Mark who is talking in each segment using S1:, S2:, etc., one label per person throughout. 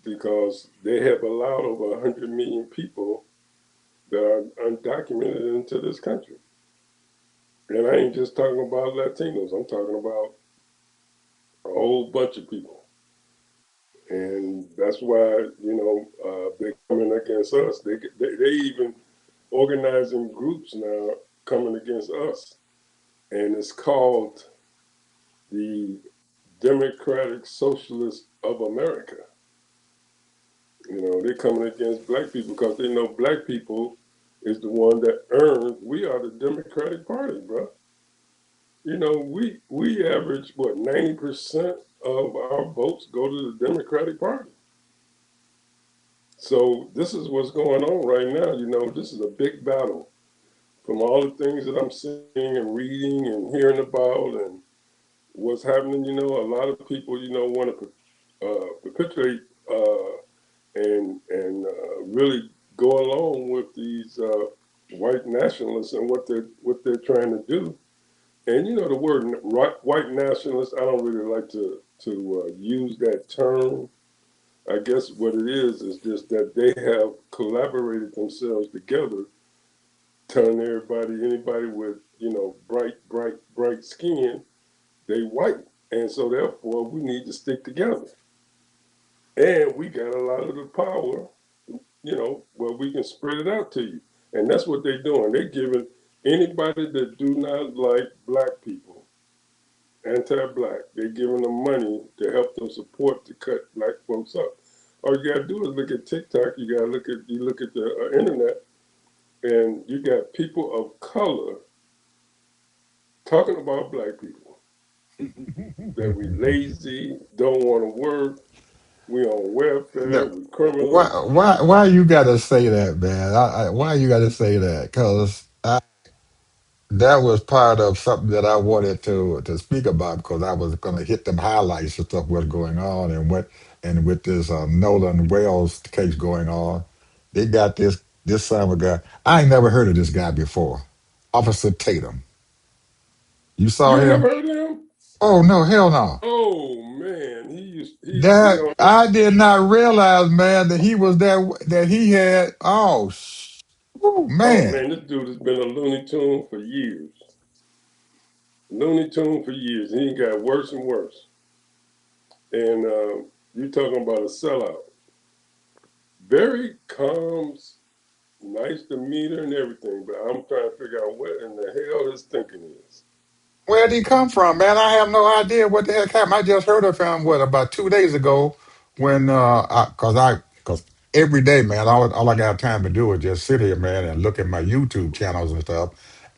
S1: because they have allowed over 100 million people that are undocumented into this country. And I ain't just talking about Latinos, I'm talking about a whole bunch of people. And that's why, they're coming against us. They even organizing groups now coming against us. And it's called the Democratic Socialists of America. They're coming against black people because they know black people is the one that earned. We are the Democratic Party, bro. We average what 90% of our votes go to the Democratic Party. So this is what's going on right now. This is a big battle. From all the things that I'm seeing and reading and hearing about and what's happening, a lot of people, want to perpetuate and really go along with these white nationalists and what they're trying to do. And the word white nationalist, I don't really like to use that term. I guess what it is just that they have collaborated themselves together, telling anybody with bright skin, they white, and so therefore we need to stick together. And we got a lot of the power, where we can spread it out to you. And that's what they're doing. They're giving anybody that do not like black people, anti-black, they're giving them money to help them support to cut black folks up. All you gotta do is look at TikTok. You look at the internet, and you got people of color talking about black people that we lazy, don't want to work, we on welfare,
S2: No,
S1: we
S2: why,
S1: criminals.
S2: why you gotta say that, man? Why you gotta say that? Because that was part of something that I wanted to speak about because I was gonna hit them highlights of stuff what's going on and with this Nolan Wells case going on, they got this son of a guy. I ain't never heard of this guy before, Officer Tatum. You saw
S1: You ain't never
S2: him?
S1: heard of him?
S2: Oh no, hell no.
S1: Oh man, he
S2: That
S1: on.
S2: I did not realize, man, that he was that he had. Oh
S1: Oh
S2: man.
S1: man, this dude has been a Looney Tune for years. Looney Tune for years, and he got worse and worse. And you talking about a sellout? Very calm, nice demeanor and everything, but I'm trying to figure out what in the hell his thinking is.
S2: Where did he come from, man? I have no idea what the heck happened. I just heard of him about 2 days ago when cause every day, man, all I got time to do is just sit here, man, and look at my YouTube channels and stuff,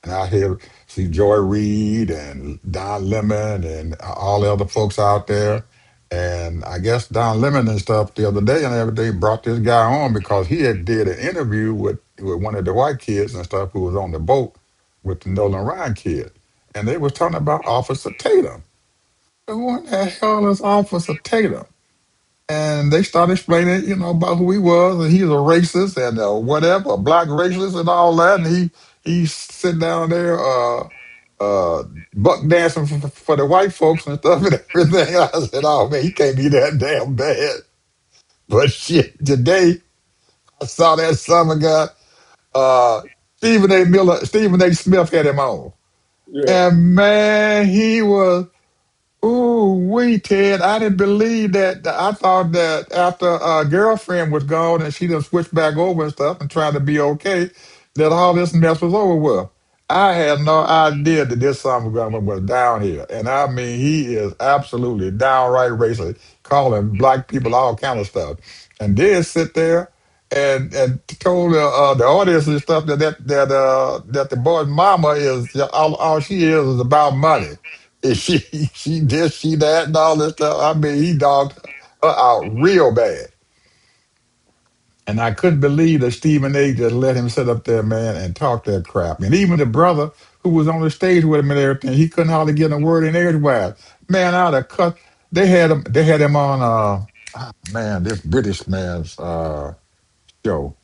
S2: and I hear see Joy Reid and Don Lemon and all the other folks out there. And I guess Don Lemon and stuff the other day and everything brought this guy on because he had did an interview with one of the white kids and stuff who was on the boat with the Nolan Ryan kid and they was talking about Officer Tatum. What the hell is Officer Tatum? And they started explaining, about who he was, and he's a racist and whatever, a black racist and all that. And he sitting down there, uh, buck dancing for the white folks and stuff and everything. I said, oh man, he can't be that damn bad. But shit, today I saw that summer guy, Stephen A. Smith had him on.
S1: Yeah,
S2: And man, he was. Ooh, wee, Ted. I didn't believe that. I thought that after a girlfriend was gone and she just switched back over and stuff and tried to be okay, that all this mess was over with. I had no idea that this son was down here. And I mean, he is absolutely downright racist, calling black people all kind of stuff. And then sit there and told the audience and stuff that the boy's mama is all she is about money. And she this, she that, and all this stuff. I mean, he dogged her out real bad. And I couldn't believe that Stephen A. just let him sit up there, man, and talk that crap. And even the brother who was on the stage with him and everything, he couldn't hardly get a word in edgewise. Man, I'd have cut. They had him on. Man, this British man's show.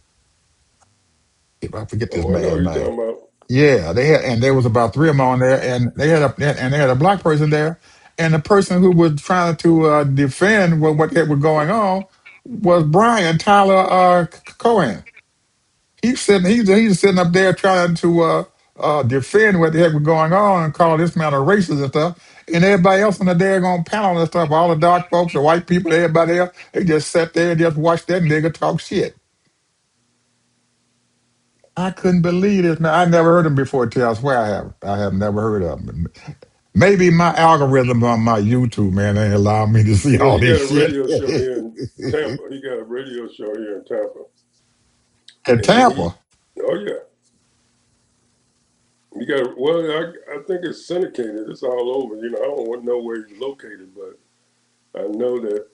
S2: If I forget this
S1: oh, I know
S2: man's
S1: what you're
S2: name.
S1: talking about.
S2: Yeah, they had, and there was about three of them on there, and they had a black person there, and the person who was trying to defend what was going on was Brian Tyler Cohen. He's sitting up there trying to defend what the heck was going on and call this man a racist and stuff. And everybody else on the daggone panel and stuff, all the dark folks, the white people, everybody else, they just sat there and just watched that nigga talk shit. I couldn't believe this, man. I never heard him before, too. I swear I have. I have never heard of him. Maybe my algorithm on my YouTube, man, ain't allowing me to see
S1: Well,
S2: all
S1: he got
S2: this
S1: a
S2: shit.
S1: radio show here in Tampa. He got a radio show here in Tampa,
S2: In
S1: and he,
S2: Tampa.
S1: oh yeah, he got. Well, I think it's syndicated. It's all over. You know, I don't know where he's located, but I know that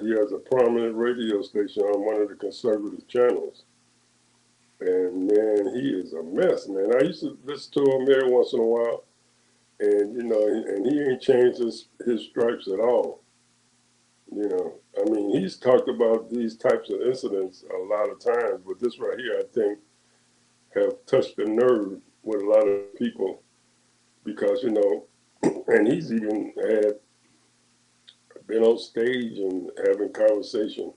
S1: he has a prominent radio station on one of the conservative channels. And man, he is a mess, man. I used to listen to him every once in a while, and you know, and he ain't changed his stripes at all. You know, I mean, he's talked about these types of incidents a lot of times, but this right here, I think, have touched the nerve with a lot of people because you know, and he's even had been on stage and having conversation.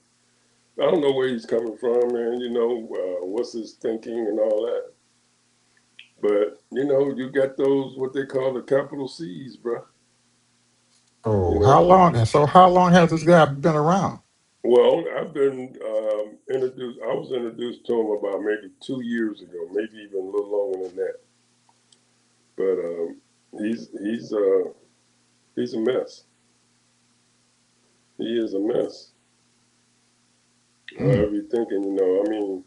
S1: I don't know where he's coming from, man. You know, what's his thinking and all that. But you know, you got those what they call the capital C's, bro. You
S2: Oh, how
S1: know,
S2: long? So how long has this guy been around?
S1: well, I've been introduced. I was introduced to him about maybe 2 years ago, maybe even a little longer than that. But he's a mess. He is a mess.
S2: Mm.
S1: However you thinking, you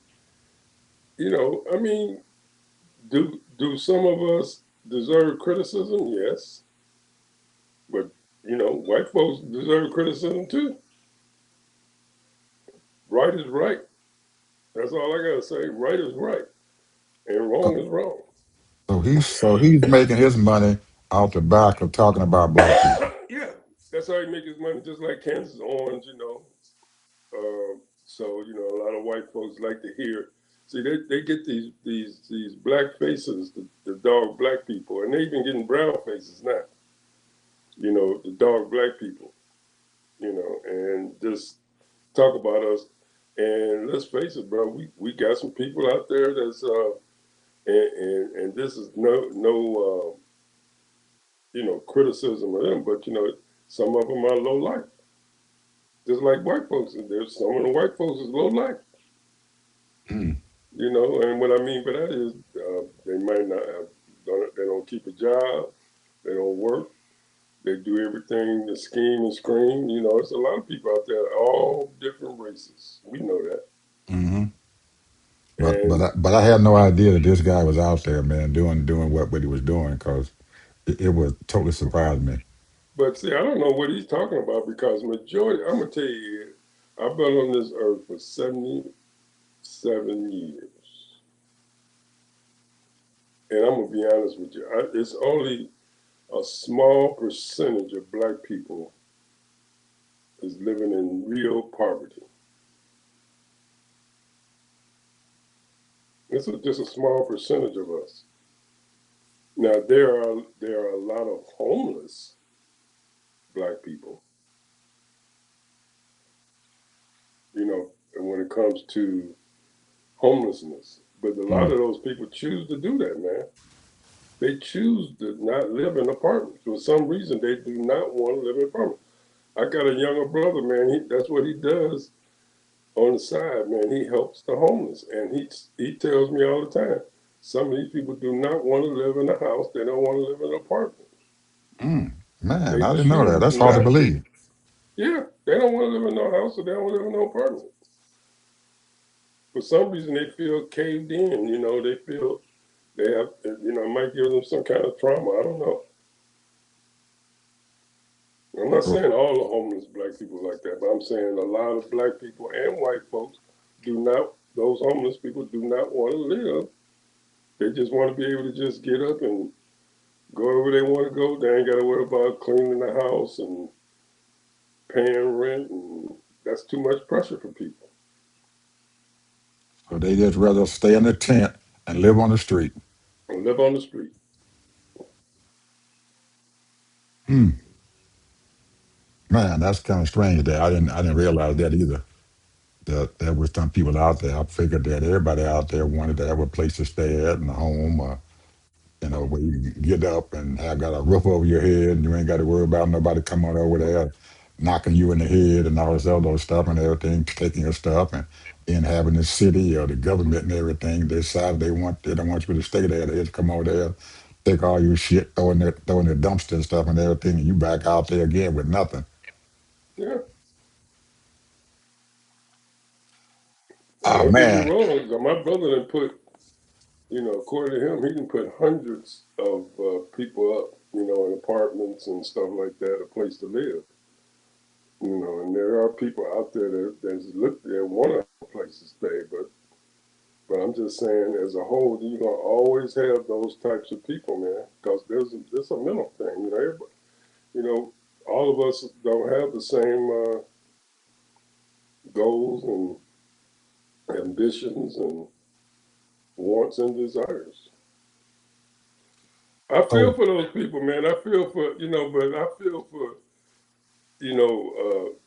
S1: know, I mean, do some of us deserve criticism? Yes, but you know, white folks deserve criticism too. Right is right. That's all I gotta say. Right is right, and
S2: So,
S1: wrong is wrong.
S2: so he's making his money off the back of talking about black people.
S1: Yeah, that's how he make his money, just like Kansas Orange, you know. So you know, a lot of white folks like to hear. See, they get these black faces, the dog black people, and they even getting brown faces now. You know, the dog black people. You know, and just talk about us. And let's face it, bro, we got some people out there that's and this is no you know criticism of them, but you know some of them are low life, just like white folks. And there's some of the white folks is low life,
S2: Mm.
S1: you know. And what I mean by that is they might not have they don't keep a job, they don't work, they do everything to scheme and scream. You know, it's a lot of people out there, all different races. We know that,
S2: Hmm.
S1: and
S2: But I had no idea that this guy was out there, man, doing what he was doing, because it was totally surprised me.
S1: but see, I don't know what he's talking about because majority. I'm gonna tell you, I've been on this earth for 77 years. And I'm gonna be honest with you, it's only a small percentage of black people is living in real poverty. Just a small percentage of us. Now there are a lot of homeless black people, you know, when it comes to homelessness. But a lot
S2: Mm.
S1: of those people choose to do that, man. They choose to not live in apartments. For some reason, they do not want to live in apartments. I got a younger brother, man. That's what he does on the side, man. He helps the homeless, and he tells me all the time. Some of these people do not want to live in a house. They don't want to live in an apartment.
S2: Mm. Man,
S1: They
S2: I didn't know that.
S1: choose
S2: That's hard to
S1: not to.
S2: believe.
S1: Yeah, they don't want to live in no house, or they don't want to live in no apartment. For some reason, they feel caved in. You know, they feel they have. You know, it might give them some kind of trauma. I don't know. I'm not
S2: So,
S1: saying all the homeless black people like that, but I'm saying a lot of black people and white folks do not. Those homeless people do not want to live. They just want to be able to just get up and go wherever they want to go. They ain't got to worry about cleaning the house and paying rent, and that's too much pressure for people.
S2: so they just rather stay in the tent and live on the street.
S1: And live on the street.
S2: Mm. Man, that's kind of strange. That I didn't realize that either. There were some people out there. I figured that everybody out there wanted to have a place to stay at and a home, where you can get up and have got a roof over your head and you ain't got to worry about nobody coming over there knocking you in the head and all this other stuff and everything, taking your stuff and then having the city or the government and everything they decide they don't want you to stay there. They just come over there, take all your shit, throw in the dumpster and stuff and everything, and you back out there again with nothing.
S1: Yeah. And
S2: Oh
S1: don't get me
S2: man.
S1: wrong. My brother done put, according to him, he done put hundreds of people up, in apartments and stuff like that, a place to live. And there are people out there that's look there want a place to stay, but I'm just saying, as a whole, you're gonna always have those types of people, man, because there's a mental thing. Everybody, you know, all of us don't have the same goals and ambitions and wants and desires. I feel
S2: Oh,
S1: for those people, man. I feel for but I feel for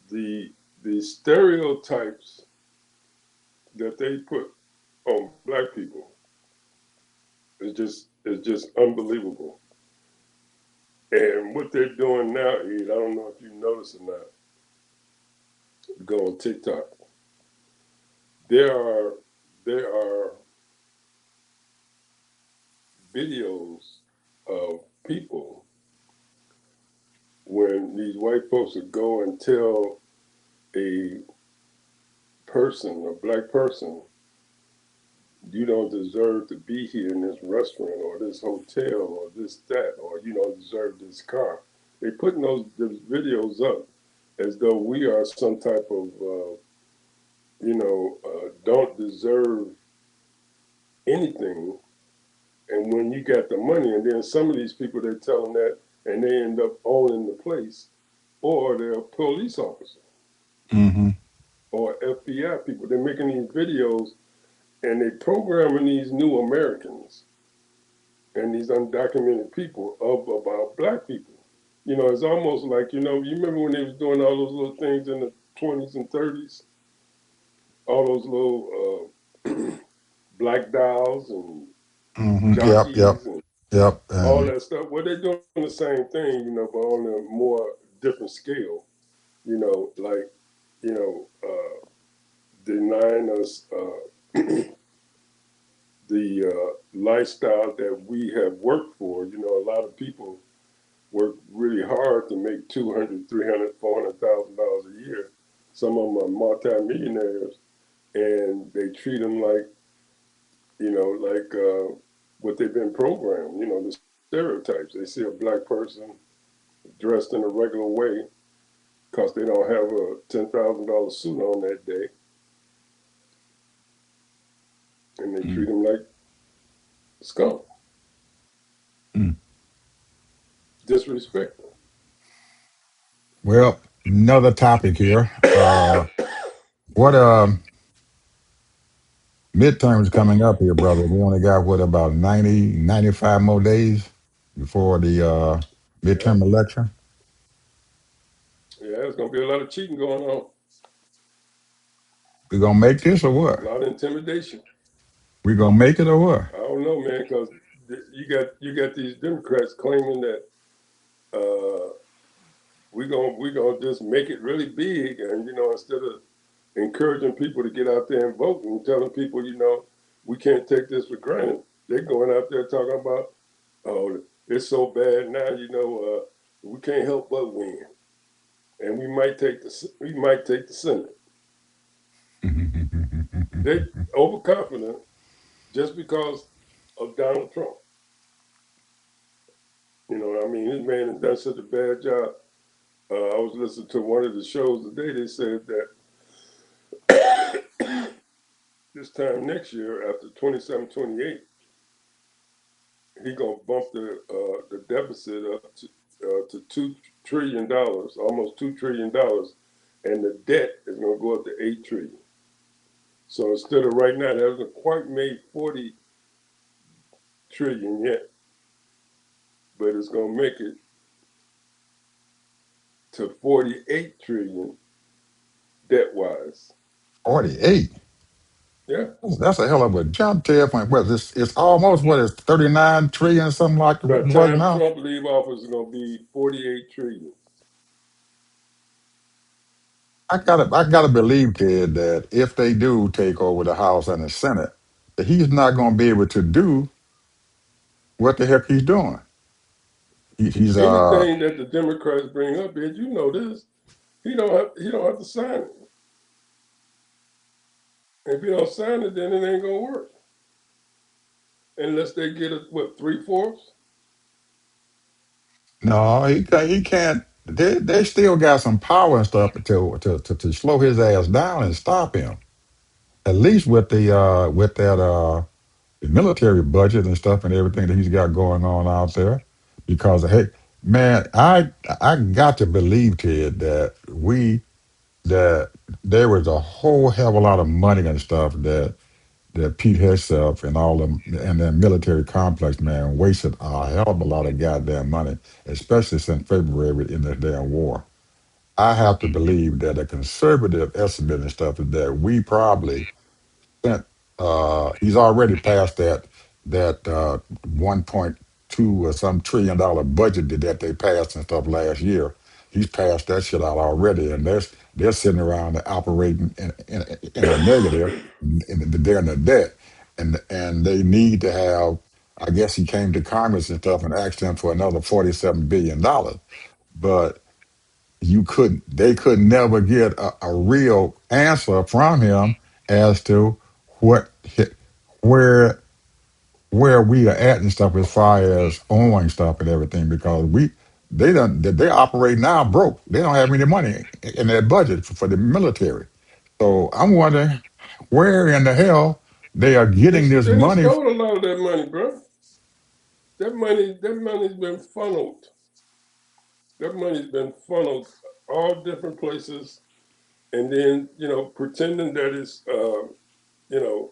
S1: the stereotypes that they put on black people. It's just unbelievable. And what they're doing now is, I don't know if you notice or not, go on TikTok. There are there are videos of people when these white folks would go and tell a person, a black person, you don't deserve to be here in this restaurant or this hotel or this that, or you don't deserve this car. They putting those videos up as though we are some type of don't deserve anything. And when you got the money, and then some of these people they tell them that, and they end up owning the place, or they're a police officer
S2: mm-hmm.
S1: or FBI people. They're making these videos and they programming these new Americans and these undocumented people of about black people. It's almost like you remember when they was doing all those little things in the 20s and 30s, all those little black dolls and
S2: Mm-hmm. Yep, yep,
S1: jockeys and
S2: yep.
S1: all
S2: And
S1: that stuff. Well, they're doing the same thing, but on a more different scale. Like denying us the lifestyle that we have worked for. A lot of people work really hard to make 200, 300, $400,000 a year. Some of them are multimillionaires, and they treat them like what they've been programmed. The stereotypes. They see a black person dressed in a regular way because they don't have a $10,000 suit on that day, and they treat
S2: mm,
S1: them like scum,
S2: mm.
S1: disrespectful.
S2: Well, another topic here. What midterms coming up here, brother? We only got what about 90, 95 more days before the
S1: Yeah,
S2: midterm election.
S1: yeah, there's gonna be a lot of cheating going on,
S2: We gonna make this or
S1: a
S2: what?
S1: lot of intimidation.
S2: We gonna make it or what?
S1: I don't know, man, because you got these Democrats claiming that we gonna just make it really big, and instead of encouraging people to get out there and vote and telling people, we can't take this for granted. They're going out there talking about, oh, it's so bad now, we can't help but win, and we might take the Senate. They overconfident just because of Donald Trump. You know what I mean? This man has done such a bad job. I was listening to one of the shows today. They said that this time next year, after 27, 28, he gonna bump the deficit up to $2 trillion, almost $2 trillion, and the debt is gonna go up to 8 trillion. So instead of right now, that hasn't quite made 40 trillion yet, but it's gonna make it to 48 trillion debt wise.
S2: 48.
S1: Yeah.
S2: That's a hell of a jump, Ted. From what it's almost what is 39 trillion, something like
S1: By the
S2: right
S1: time
S2: now.
S1: Trump leave office, it's gonna be 48 trillion.
S2: I gotta believe, Ted, that if they do take over the House and the Senate, that he's not gonna be able to do what the heck he's doing. He's
S1: Anything that the Democrats bring up, Ed, you know this. He don't have to sign it. If he don't sign it, then it ain't gonna work unless they get it what 3/4.
S2: no, he can't. They still got some power and stuff to slow his ass down and stop him. At least with that the military budget and stuff and everything that he's got going on out there. Because hey, man, I got to believe, Ted, that there was a whole hell of a lot of money and stuff that Pete Hegseth and all them and that military complex, man, wasted a hell of a lot of goddamn money, especially since February in this damn war. I have to believe that a conservative estimate and stuff is that we probably spent. He's already passed that 1.2 or some $1 trillion budget that they passed and stuff last year. He's passed that shit out already, and they're sitting around and operating in a negative, they're in a debt, and they need to have. I guess he came to Congress and stuff and asked them for another $47 billion, but they could never get a real answer from him as to what where where we are at and stuff as far as owing stuff and everything because they operate now broke. They don't have any money in their budget for the military. So I'm wondering where in the hell they are getting this
S1: They
S2: money.
S1: stole a lot of that money, bro. That money's been funneled. That money's been funneled all different places, and then pretending that it's you know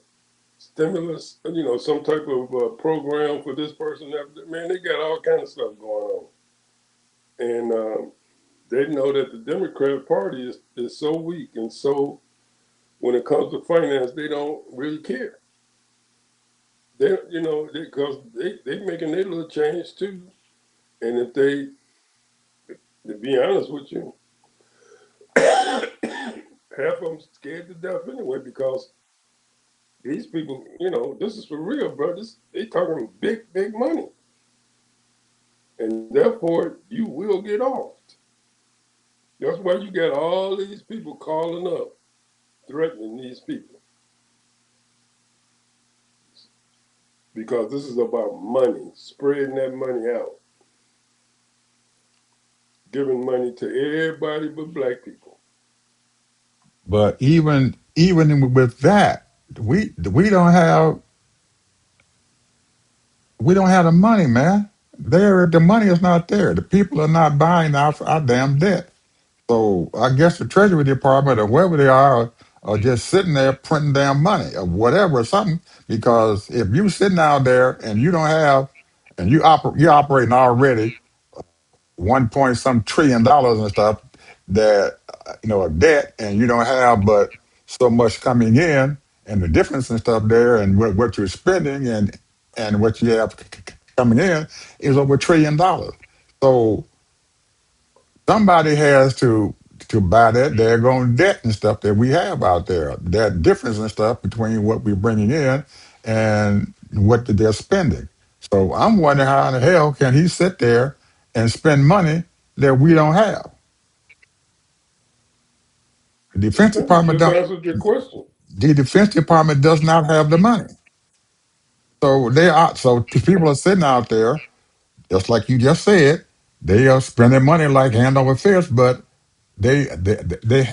S1: stimulus, some type of program for this person. That man, they got all kind of stuff going on, and they know that the Democrat Party is so weak, and so when it comes to finance, they don't really care. Because they making their little change too, and if they, to be honest with you, half of them scared to death anyway because these people, this is for real, bro. They talking big, big money, and therefore you will get off. That's why you got all these people calling up, threatening these people, because this is about money, spreading that money out, giving money to everybody but black people.
S2: But even with that, we don't have the money, man. The money is not there. The people are not buying our damn debt. So I guess the Treasury Department or wherever they are just sitting there printing damn money or whatever or something. Because if you sitting out there and you don't have, and you're operating already 1 point some $1 trillion and stuff that of debt, and you don't have but so much coming in, and the difference and stuff there, and what you're spending and what you have coming in is over $1 trillion. So somebody has to buy that daggone debt and stuff that we have out there. That difference and stuff between what we're bringing in and what they're spending. So I'm wondering how in the hell can he sit there and spend money that we don't have? The
S1: He
S2: Defense Department
S1: just
S2: don't.
S1: answered your question.
S2: The Defense Department does not have the money. So they are. So people are sitting out there, just like you just said. They are spending money like hand over fist, but they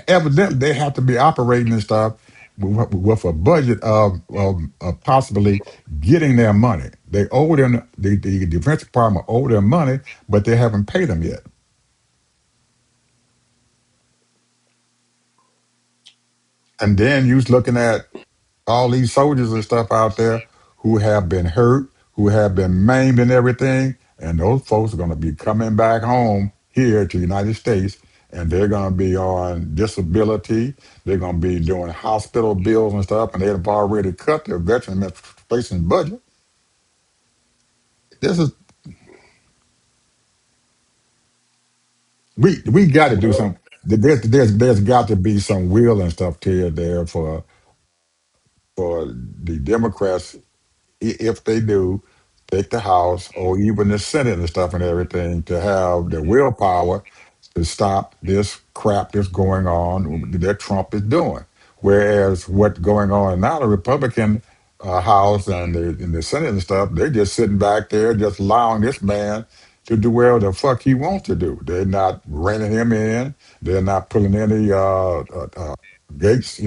S2: evidently they have to be operating and stuff with a budget of possibly getting their money. They owe them the Defense Department owe them money, but they haven't paid them yet. And then you're looking at all these soldiers and stuff out there who have been hurt, who have been maimed and everything, and those folks are going to be coming back home here to the United States, and they're going to be on disability. They're going to be doing hospital bills and stuff, and they've already cut their veteran administration budget. This is we got to do
S1: Well,
S2: some. There's got to be some will and stuff to it there for the Democrats, if they do take the House or even the Senate and stuff and everything, to have the willpower to stop this crap that's going on that Trump is doing. Whereas what's going on now, the Republican House and the Senate and stuff, they're just sitting back there, just allowing this man to do whatever the fuck he wants to do. They're not reining him in. They're not pulling any gates,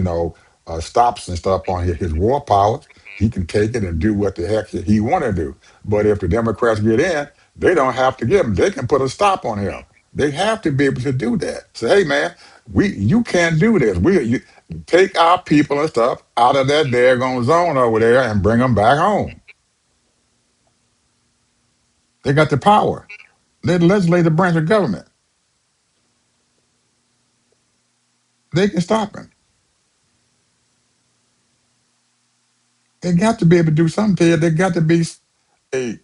S2: stops and stuff on his war powers. He can take it and do what the heck he want to do. But if the Democrats get in, they don't have to give him. They can put a stop on him. They have to be able to do that. Say, hey man, you can't do this. Take our people and stuff out of that daggone zone over there and bring them back home. They got the power. They're the legislative branch of government. They can stop him. They got to be able to do something to it. They got to be a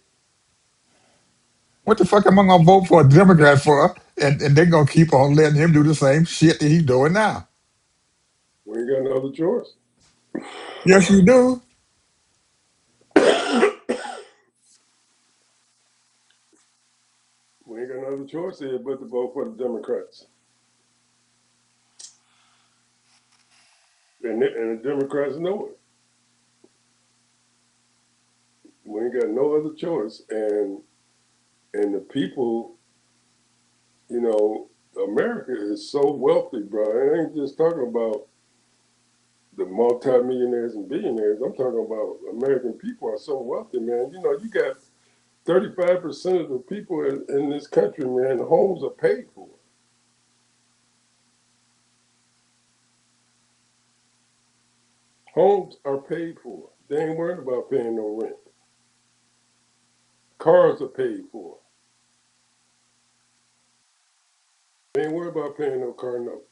S2: what the fuck am I gonna vote for a Democrat for? And they're gonna keep on letting him do the same shit that he's doing now.
S1: we ain't got no other choice.
S2: Yes, you do.
S1: We ain't got no other choice here but to vote for the Democrats. And the Democrats know it. We ain't got no other choice. And the people, you know, America is so wealthy, bro. I ain't just talking about the multimillionaires and billionaires. I'm talking about American people are so wealthy, man. You know, you got 35% of the people in this country, man, homes are paid for. Homes are paid for. They ain't worried about paying no rent. Cars are paid for. They ain't worried about paying no car note.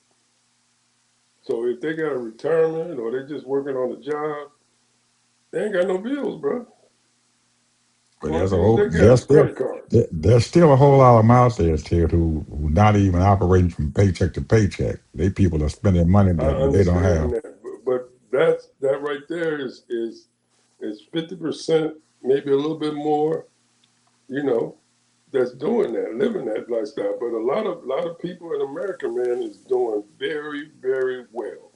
S1: So if they got a retirement or they just working on a job, they ain't got no bills, bro.
S2: But
S1: Only bills they got
S2: there's
S1: is
S2: still
S1: credit cards.
S2: there's still a whole lot of them out there, Ted, who not even operating from paycheck to paycheck. They people are spending money
S1: I
S2: that they don't
S1: understand
S2: have.
S1: that, but that right there is 50%, maybe a little bit more. You know, that's doing that, living that lifestyle. But a lot of people in America, man, is doing very, very well,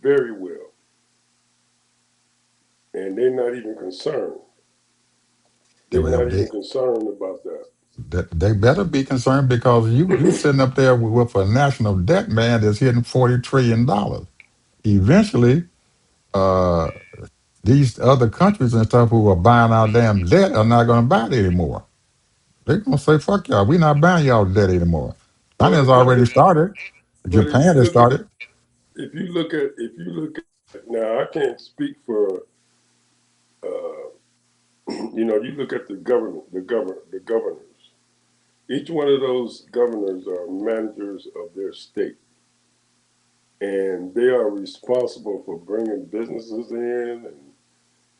S1: very well, and they're not even concerned.
S2: They,
S1: They're
S2: well,
S1: not even concerned about that.
S2: they better be concerned because you sitting up there with a national debt, man, that's hitting $40 trillion. Eventually, uh, these other countries and stuff who are buying our damn debt are not going to buy it anymore. They're going to say, "Fuck y'all, we not buying y'all debt anymore." China's
S1: But but
S2: already started.
S1: but if you
S2: Japan has
S1: look at
S2: started.
S1: now, I can't speak for you look at the government, the governors. Each one of those governors are managers of their state, and they are responsible for bringing businesses in and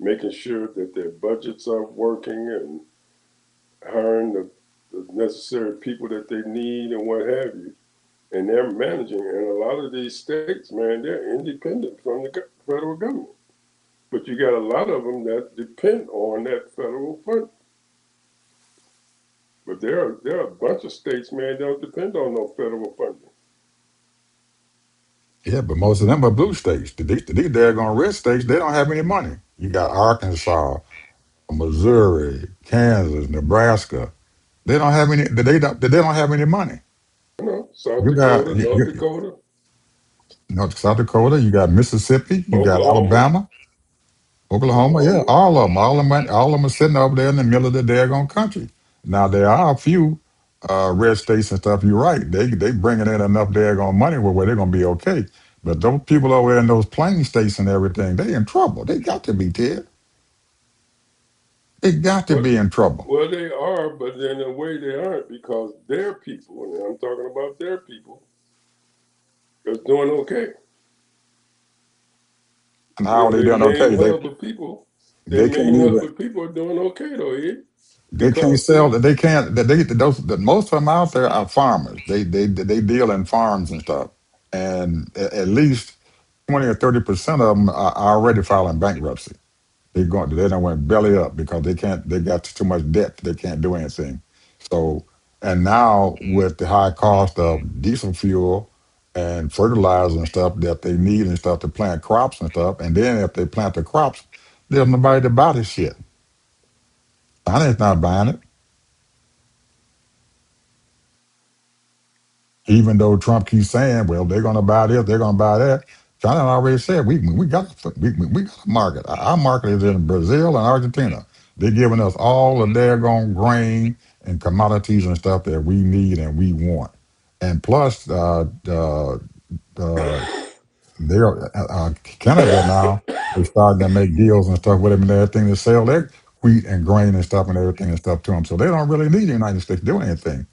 S1: making sure that their budgets are working and hiring the necessary people that they need and what have you. And they're managing. And a lot of these states, man, they're independent from the federal government. But you got a lot of them that depend on that federal fund. But there are a bunch of states, man, that don't depend on no federal funding.
S2: Yeah, but most of them are blue states. These daggone red states, they don't have any money. You got Arkansas, Missouri, Kansas, Nebraska. They don't have any. They don't have any money.
S1: You know, South
S2: You got
S1: Dakota, North Dakota,
S2: South Dakota. You got Mississippi. You got
S1: Oklahoma,
S2: Alabama, Oklahoma. Yeah,
S1: Oklahoma.
S2: all of them are sitting over there in the middle of the daggone country. Now there are a few red states and stuff. You're right. They bringing in enough daggone money where they're gonna be okay. But those people over there in those plain states and everything, they in trouble. They got to be, Ted. They got to
S1: Well,
S2: be in trouble.
S1: well, they are, but in a way they aren't because their people, and I'm talking about their people, is doing okay.
S2: And
S1: You
S2: how are
S1: know,
S2: they doing okay?
S1: their
S2: They can't
S1: main hub
S2: even
S1: of people are doing okay though, Ed.
S2: they can't
S1: Because
S2: sell
S1: see,
S2: they can't they those most of them out there are farmers. They deal in farms and stuff. And at least 20 or 30% of them are already filing bankruptcy. They don't went belly up because they got too much debt. They can't do anything. So and now with the high cost of diesel fuel and fertilizer and stuff that they need and stuff to plant crops and stuff, and then if they plant the crops, there's nobody to buy this shit. China's not buying it, even though Trump keeps saying, "Well, they're going to buy this, they're going to buy that." China already said we got a market. Our market is in Brazil and Argentina. They're giving us all the daggone grain and commodities and stuff that we need and we want. And plus, Canada now is starting to make deals and stuff with them and everything to sell their wheat and grain and stuff and everything and stuff to them. So they don't really need the United States to do anything.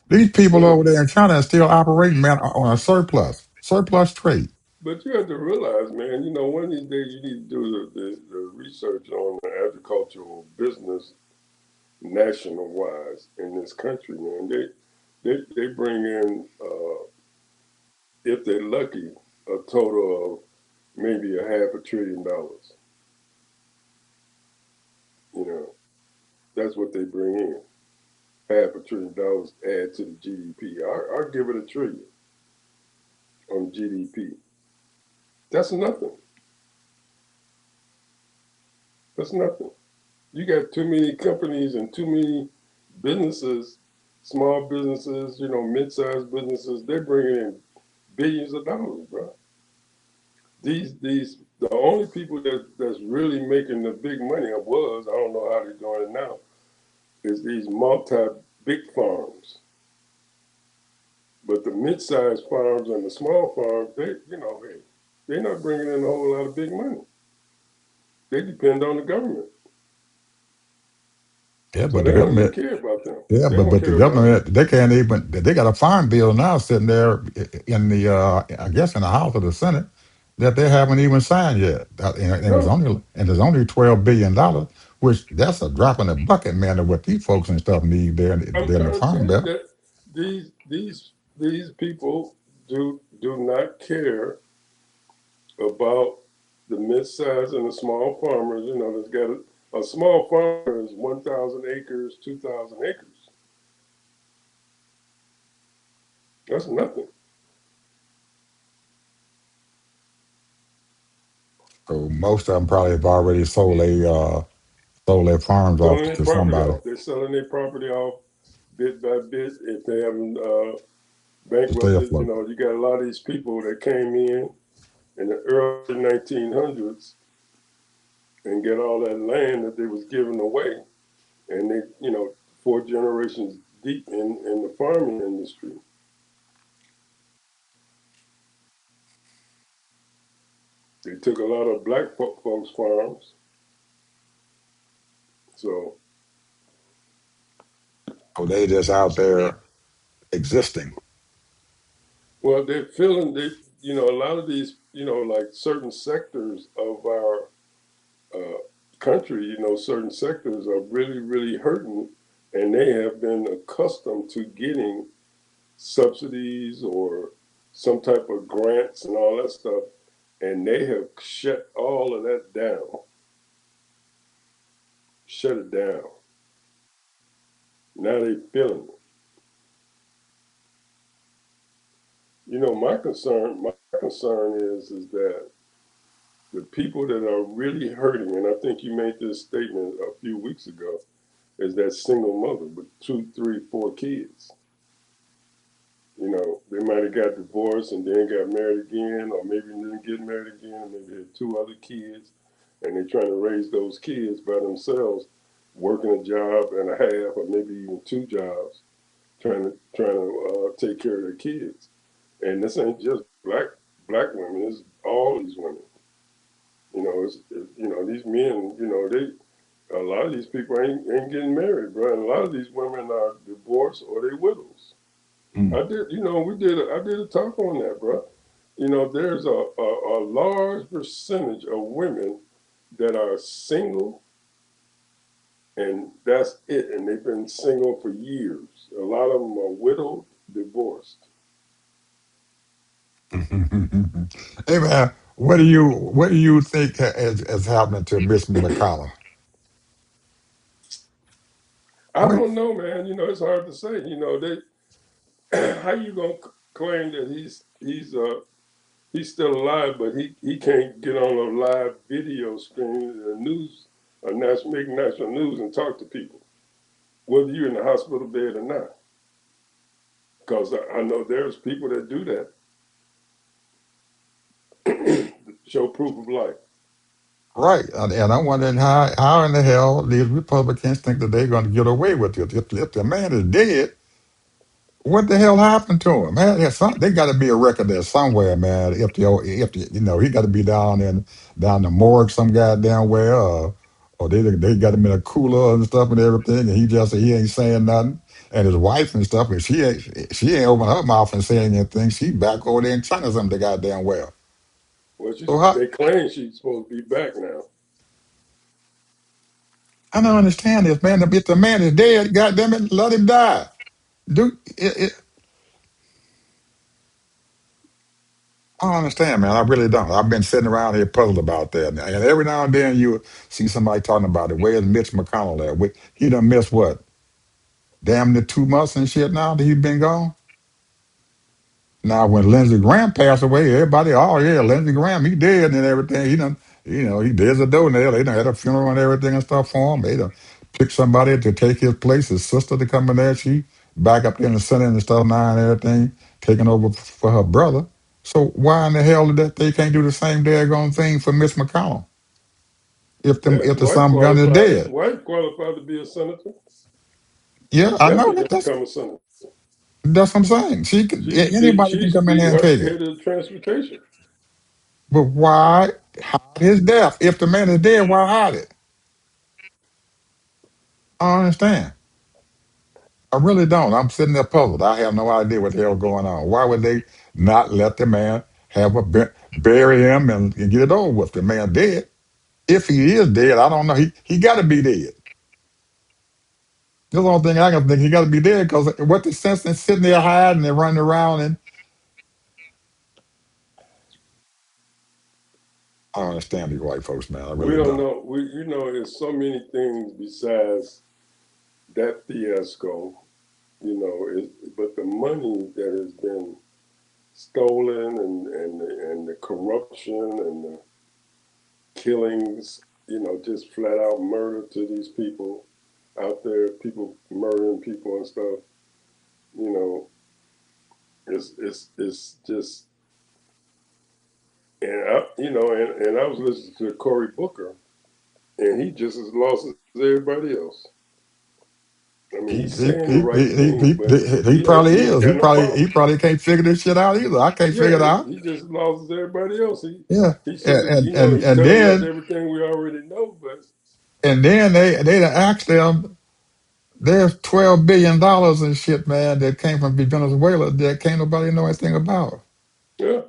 S2: These people
S1: well,
S2: over there in China are still operating, man, on a surplus trade.
S1: but you have to realize, man, you know, one of these days you need to do the research on the agricultural business national wise in this country, man. They bring in, if they're lucky, a total of maybe a $500 billion. You know, that's what they bring in. $500 billion add to the GDP. I'll give it a trillion on GDP. That's nothing. That's nothing. You got too many companies and too many businesses, small businesses, you know, mid-sized businesses. They're bringing in billions of dollars, bro. The only people that's really making the big money, or was, I don't know how they're doing it now, is these multi big farms. But the mid-sized farms and the small farms, they're not bringing in a whole lot of big money. They depend on the government,
S2: Yeah,
S1: so
S2: but the
S1: they don't even
S2: government,
S1: care about them.
S2: yeah,
S1: They don't
S2: but the
S1: care about them.
S2: government, they can't even. They got a farm bill now sitting there in the, I guess, in the House of the Senate that they haven't even signed yet.
S1: No,
S2: And there's only $12 billion, which that's a drop in the bucket, man, of what these folks and stuff need there
S1: I'm
S2: in the
S1: trying to
S2: farm
S1: tell you
S2: bill.
S1: that these people do not care about the mid-sized and the small farmers. You know, that's got a small farmer is 1,000 acres, 2,000 acres. That's nothing.
S2: So most of them probably have already sold their farms off
S1: Selling their
S2: to
S1: property
S2: somebody.
S1: off. They're selling their property off bit by bit. If they haven't
S2: To stay
S1: bankrupted, you
S2: afloat.
S1: know, you got a lot of these people that came in the early 1900s and get all that land that they was giving away, and they, you know, four generations deep in the farming industry. They took a lot of black folks' farms. So,
S2: So they just out there existing.
S1: well, they're feeling you know, a lot of these, you know, like certain sectors of our uh, country, you know, certain sectors are really, really hurting, and they have been accustomed to getting subsidies or some type of grants and all that stuff, and they have shut all of that down, shut it down. Now they feeling it. You know, my concern is that the people that are really hurting, and I think you made this statement a few weeks ago, is that single mother with two, three, four kids. You know, they might have got divorced and then got married again, or maybe didn't get married again, maybe had two other kids, and they're trying to raise those kids by themselves, working a job and a half, or maybe even two jobs, trying to take care of their kids. And this ain't just black women; it's all these women. You know, you know these men. You know A lot of these people ain't getting married, bro. And a lot of these women are divorced or they widows.
S2: Mm.
S1: I did, I did a talk on that, bro. There's a large percentage of women that are single, and that's it. And they've been single for years. A lot of them are widowed, divorced.
S2: Hey man, what do you think has happened to Miss McConnell?
S1: I
S2: What?
S1: don't know, man. It's hard to say. How you gonna claim that he's still alive, but he can't get on a live video screen, make national news and talk to people, whether you're in the hospital bed or not. Because I know there's people that do that, show proof of life.
S2: Right, and I'm wondering how in the hell these Republicans think that they're going to get away with it. If the man is dead, what the hell happened to him? Man, they got to be a record there somewhere, man. If he got to be down the morgue some goddamn where, or they got him in a cooler and stuff and everything, and he ain't saying nothing. And his wife and stuff, and she ain't open her mouth and saying anything. She back over there in China something the goddamn well. So how?
S1: They claim she's supposed to be back now.
S2: I don't understand this, man. If the man is dead, goddamn it, let him die. Do it, I don't understand, man. I really don't. I've been sitting around here puzzled about that. And every now and then you see somebody talking about it. Where's Mitch McConnell at? He done missed what? Damn near 2 months and shit now that he been gone? Now, when Lindsey Graham passed away, everybody, oh yeah, Lindsey Graham, he dead and everything. He done, he dead as a doornail. They done had a funeral and everything and stuff for him. They done picked somebody to take his place, his sister to come in there. She back up there in the Senate and stuff now and everything, taking over for her brother. So why in the hell did that they can't do the same daggone thing for Mitch McConnell
S1: Yeah,
S2: if the son gun is
S1: his
S2: dead?
S1: wife qualified to be a senator.
S2: Yeah,
S1: She
S2: I know
S1: definitely
S2: that.
S1: can become a senator.
S2: That's what I'm saying. Anybody
S1: She
S2: can
S1: used to
S2: come in
S1: be
S2: there and take it.
S1: head of transportation.
S2: But why hide his death? If the man is dead, why hide it? I don't understand. I really don't. I'm sitting there puzzled. I have no idea what the hell going on. Why would they not let the man bury him and get it over with? The man dead. If he is dead, I don't know. He got to be dead. That's the only thing I can think. He got to be dead because what the sense in sitting there hiding and running around and I don't understand these white folks, man. I
S1: We
S2: really
S1: don't
S2: don't.
S1: know. There's so many things besides that fiasco. But the money that has been stolen and the corruption and the killings, just flat out murder to these people out there, people murdering people and stuff. You know, it's just and I was listening to Cory Booker, and he just as lost as everybody else. I mean,
S2: He
S1: he's
S2: he
S1: saying the
S2: he
S1: right
S2: he,
S1: things,
S2: he,
S1: but
S2: he probably
S1: he ain't
S2: is.
S1: got no
S2: He
S1: power.
S2: probably can't figure this shit out either. I can't figure it
S1: Yeah,
S2: out.
S1: he just lost as everybody else.
S2: Yeah,
S1: He should
S2: and
S1: be,
S2: and and,
S1: he's
S2: and
S1: telling us
S2: then
S1: everything we already know, but
S2: they done asked them. There's $12 billion and shit, man, that came from Venezuela that can't nobody know anything about.
S1: yeah.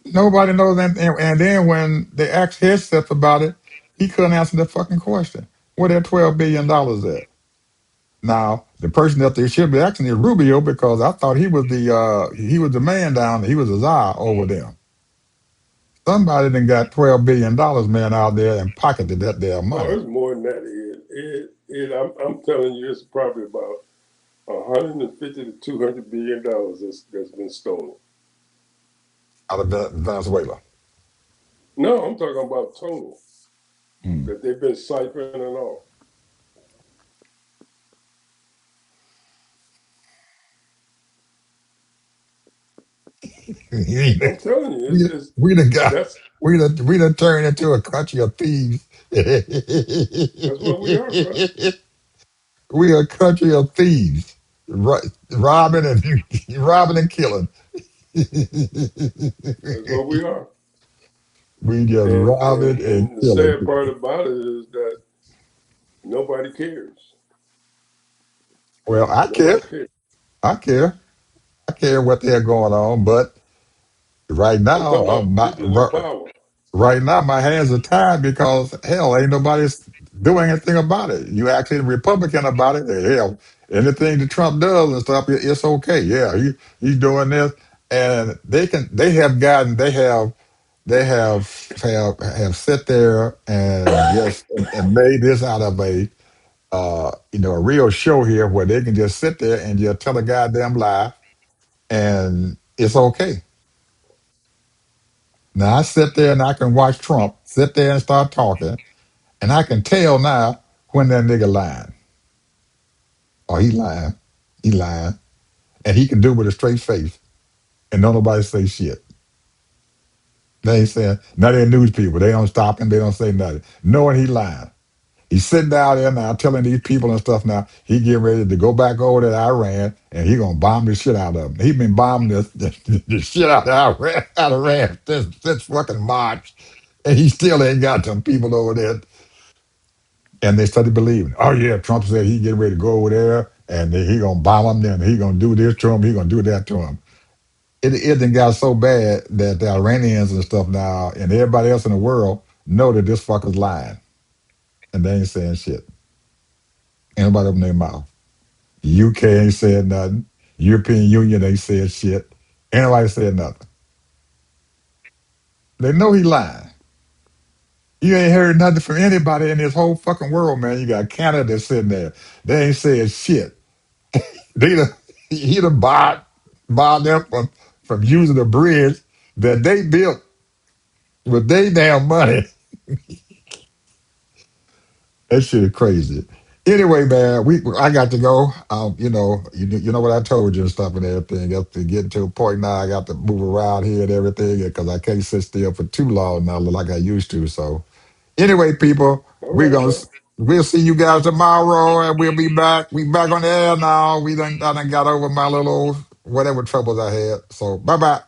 S2: Nobody knows anything. And then when they asked Hegseth about it, he couldn't answer the fucking question. Where that $12 billion at? Now, the person that they should be asking is Rubio because I thought he was the man down there. He was the czar over them. Somebody done got $12 billion, man, out there and pocketed that damn
S1: Oh,
S2: money.
S1: it's more than that. I'm telling you, it's probably about 150 to 200 billion dollars that's been stolen.
S2: Out of Venezuela.
S1: No, I'm talking about total
S2: Hmm.
S1: that they've been siphoning off. I'm telling you,
S2: we, we done got
S1: that's
S2: we done turned into a country of thieves.
S1: that's what we are, bro.
S2: We are a country of thieves, robbing and robbing and killing.
S1: That's what we are.
S2: We just
S1: And
S2: robbing
S1: and
S2: and
S1: and the
S2: killing
S1: sad part
S2: people.
S1: about it is that Nobody cares.
S2: Well, I care.
S1: Nobody cares.
S2: I care. I care what they're going on, but right
S1: I'm
S2: now,
S1: talking about people in power.
S2: right now, my hands are tied because hell, ain't nobody doing anything about it. You actually Republican about it. Hell, anything that Trump does and stuff, it's okay. Yeah, he's doing this, and they have sit there and just and made this out of a real show here where they can just sit there and just tell a goddamn lie, and it's okay. Now I sit there and I can watch Trump sit there and start talking, and I can tell now when that nigga lying. Oh, he lying, and he can do it with a straight face, and don't nobody say shit. They ain't saying none of the news people. They don't stop him. They don't say nothing, knowing he lying. He's sitting down there now telling these people and stuff now he getting ready to go back over to Iran and he gonna bomb the shit out of them. He been bombing the shit out of Iran since fucking March, and he still ain't got them people over there. And they started believing, oh yeah, Trump said he getting ready to go over there and he gonna bomb them, then he gonna do this to him, he gonna do that to him. It done got so bad that the Iranians and stuff now and everybody else in the world know that this fucker's lying, and they ain't saying shit. Ain't nobody open their mouth. UK ain't said nothing. European Union ain't said shit. Ain't nobody said nothing. They know he lying. You ain't heard nothing from anybody in this whole fucking world, man. You got Canada sitting there. They ain't said shit. They done, he done bought them from using the bridge that they built with their damn money. That shit is crazy. Anyway, man, I got to go. You know what I told you and stuff and everything. Got to get to a point now. I got to move around here and everything because I can't sit still for too long now, like I used to. So, anyway, people,
S1: All right, bro.
S2: we'll see you guys tomorrow, and we'll be back. We back on the air now. I done got over my little whatever troubles I had. So, bye bye.